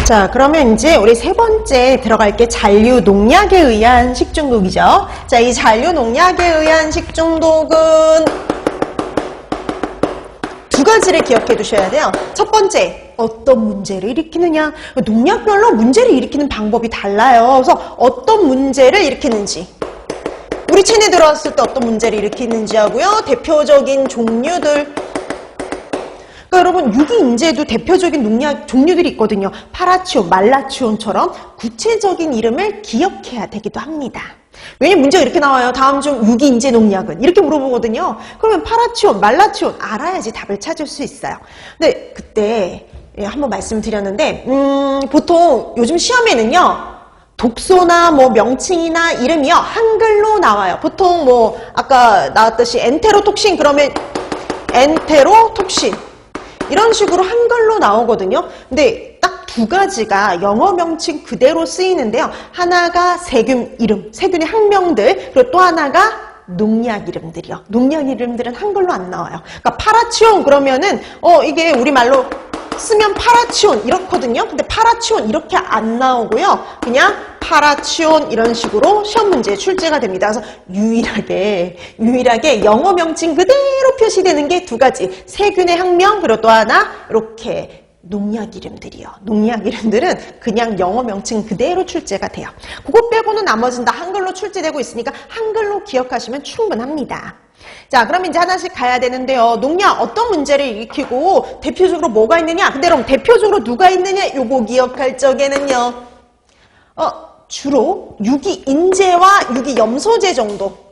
자, 그러면 이제 우리 세 번째 들어갈 게 잔류 농약에 의한 식중독이죠. 자, 이 잔류 농약에 의한 식중독은 두 가지를 기억해 두셔야 돼요. 첫 번째, 어떤 문제를 일으키느냐. 농약별로 문제를 일으키는 방법이 달라요. 그래서 어떤 문제를 일으키는지, 우리 체내에 들어왔을 때 어떤 문제를 일으키는지 하고요. 대표적인 종류들. 그러니까 여러분, 유기인재도 대표적인 농약 종류들이 있거든요. 파라치온, 말라치온처럼 구체적인 이름을 기억해야 되기도 합니다. 왜냐면 문제가 이렇게 나와요. 다음 중 유기인재 농약은? 이렇게 물어보거든요. 그러면 파라치온, 말라치온 알아야지 답을 찾을 수 있어요. 근데 그때 한번 말씀드렸는데 보통 요즘 시험에는요. 독소나 뭐 명칭이나 이름이요. 한글로 나와요. 보통 뭐 아까 나왔듯이 엔테로톡신 그러면 엔테로톡신 이런 식으로 한글로 나오거든요. 근데 딱 두 가지가 영어 명칭 그대로 쓰이는데요. 하나가 세균 이름, 세균의 학명들, 그리고 또 하나가 농약 이름들이요. 농약 이름들은 한글로 안 나와요. 그러니까 파라치온 그러면은 이게 우리말로 쓰면 파라치온 이렇거든요. 근데 파라치온 이렇게 안 나오고요. 그냥 파라치온 이런 식으로 시험 문제에 출제가 됩니다. 그래서 유일하게 영어 명칭 그대로 표시되는 게 두 가지. 세균의 학명 그리고 또 하나 이렇게 농약 이름들이요. 농약 이름들은 그냥 영어 명칭 그대로 출제가 돼요. 그거 빼고는 나머지는 다 한글로 출제되고 있으니까 한글로 기억하시면 충분합니다. 자, 그럼 이제 하나씩 가야 되는데요. 농약 어떤 문제를 일으키고 대표적으로 뭐가 있느냐? 근데 그럼 대표적으로 누가 있느냐? 요거 기억할 적에는요. 주로 유기인재와 유기염소제 정도.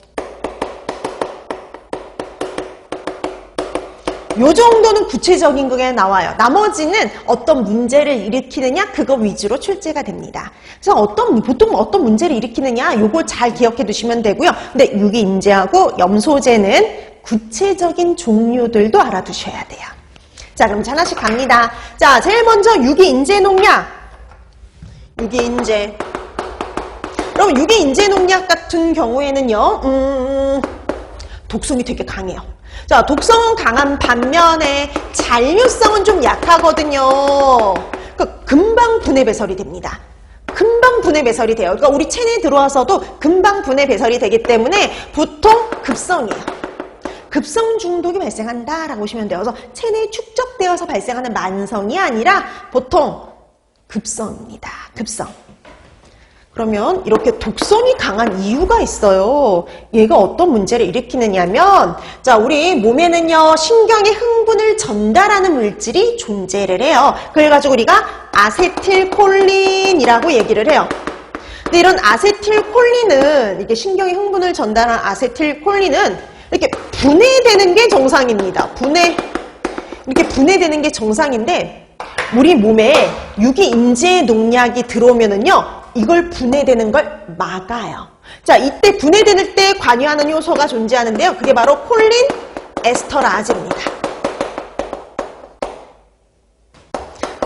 요 정도는 구체적인 게 나와요. 나머지는 어떤 문제를 일으키느냐 그거 위주로 출제가 됩니다. 그래서 보통 어떤 문제를 일으키느냐 요거 잘 기억해 두시면 되고요. 근데 유기인재하고 염소제는 구체적인 종류들도 알아두셔야 돼요. 자, 그럼 하나씩 갑니다. 자, 제일 먼저 유기인재 농약. 유기인재. 그럼 유기인재 농약 같은 경우에는요. 독성이 되게 강해요. 자, 독성은 강한 반면에 잔류성은 좀 약하거든요. 그러니까 금방 분해 배설이 됩니다. 금방 분해 배설이 돼요. 그러니까 우리 체내에 들어와서도 금방 분해 배설이 되기 때문에 보통 급성이에요. 급성 중독이 발생한다라고 보시면 돼요. 그래서 체내에 축적되어서 발생하는 만성이 아니라 보통 급성입니다. 급성. 그러면 이렇게 독성이 강한 이유가 있어요. 얘가 어떤 문제를 일으키느냐면, 자, 우리 몸에는요, 신경의 흥분을 전달하는 물질이 존재를 해요. 그래가지고 우리가 아세틸콜린이라고 얘기를 해요. 근데 이런 아세틸콜린은, 이게 신경의 흥분을 전달하는 아세틸콜린은 이렇게 분해되는 게 정상입니다. 이렇게 분해되는 게 정상인데, 우리 몸에 유기인재 농약이 들어오면은요, 이걸 분해되는 걸 막아요. 자, 이때 분해되는 때 관여하는 요소가 존재하는데요. 그게 바로 콜린 에스터라제입니다.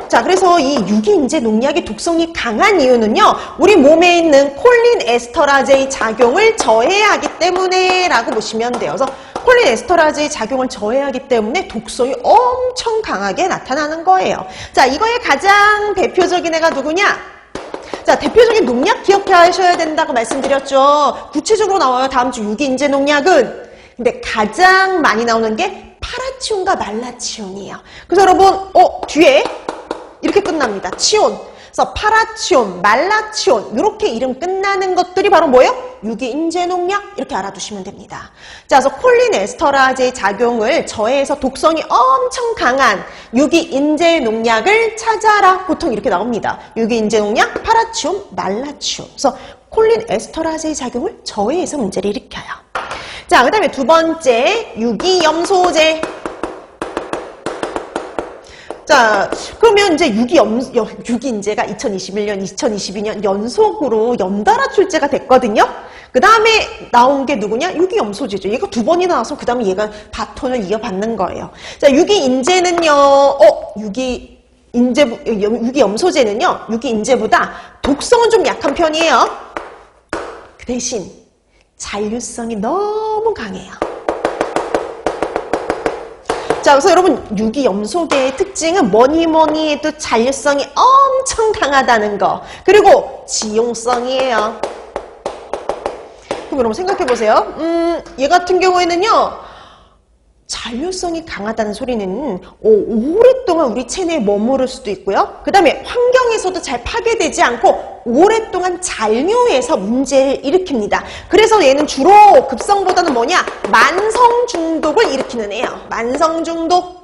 자, 그래서 이 유기인재 농약의 독성이 강한 이유는요. 우리 몸에 있는 콜린 에스터라제의 작용을 저해하기 때문에 라고 보시면 돼요. 그래서 콜린 에스터라제의 작용을 저해하기 때문에 독성이 엄청 강하게 나타나는 거예요. 자, 이거의 가장 대표적인 애가 누구냐? 자, 대표적인 농약 기억하셔야 된다고 말씀드렸죠. 구체적으로 나와요. 다음 주 유기인재 농약은. 근데 가장 많이 나오는 게 파라치온과 말라치온이에요. 그래서 여러분, 뒤에 이렇게 끝납니다. 치온. 그래서 파라치온, 말라치온 이렇게 이름 끝나는 것들이 바로 뭐예요? 유기인재 농약 이렇게 알아두시면 됩니다. 자, 그래서 콜린 에스터라제의 작용을 저해해서 독성이 엄청 강한 유기인재 농약을 찾아라. 보통 이렇게 나옵니다. 유기인재 농약, 파라치온, 말라치온. 그래서 콜린 에스터라제의 작용을 저해해서 문제를 일으켜요. 자, 그 다음에 두 번째 유기염소제. 자, 그러면 이제 유기인재가 2021년, 2022년 연속으로 연달아 출제가 됐거든요. 그 다음에 나온 게 누구냐? 유기염소제죠. 얘가 두 번이나 나와서 그 다음에 얘가 바톤을 이어받는 거예요. 자, 유기인재는요, 유기염소제는요, 유기인재보다 독성은 좀 약한 편이에요. 그 대신 잔류성이 너무 강해요. 자, 그래서 여러분 유기염소계의 특징은 뭐니 해도 잔류성이 엄청 강하다는 거. 그리고 지용성이에요. 그럼 여러분 생각해 보세요. 얘 같은 경우에는요. 잔류성이 강하다는 소리는 오랫동안 우리 체내에 머무를 수도 있고요. 그 다음에 환경에서도 잘 파괴되지 않고 오랫동안 잔류해서 문제를 일으킵니다. 그래서 얘는 주로 급성보다는 뭐냐? 만성 중독을 일으키는 애예요. 만성 중독.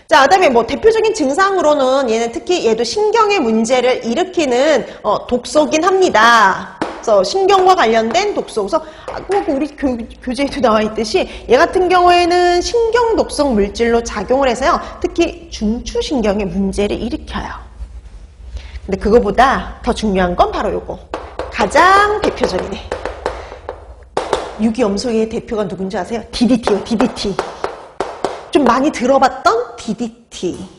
자, 그 다음에 뭐 대표적인 증상으로는 얘는 특히 얘도 신경의 문제를 일으키는 독소긴 합니다. 그래서 신경과 관련된 독소. 그래서 우리 교재에도 나와 있듯이 얘 같은 경우에는 신경 독성 물질로 작용을 해서요. 특히 중추신경에 문제를 일으켜요. 근데 그거보다 더 중요한 건 바로 요거. 가장 대표적이네. 유기염소계의 대표가 누군지 아세요? DDT요, DDT. 좀 많이 들어봤던 DDT.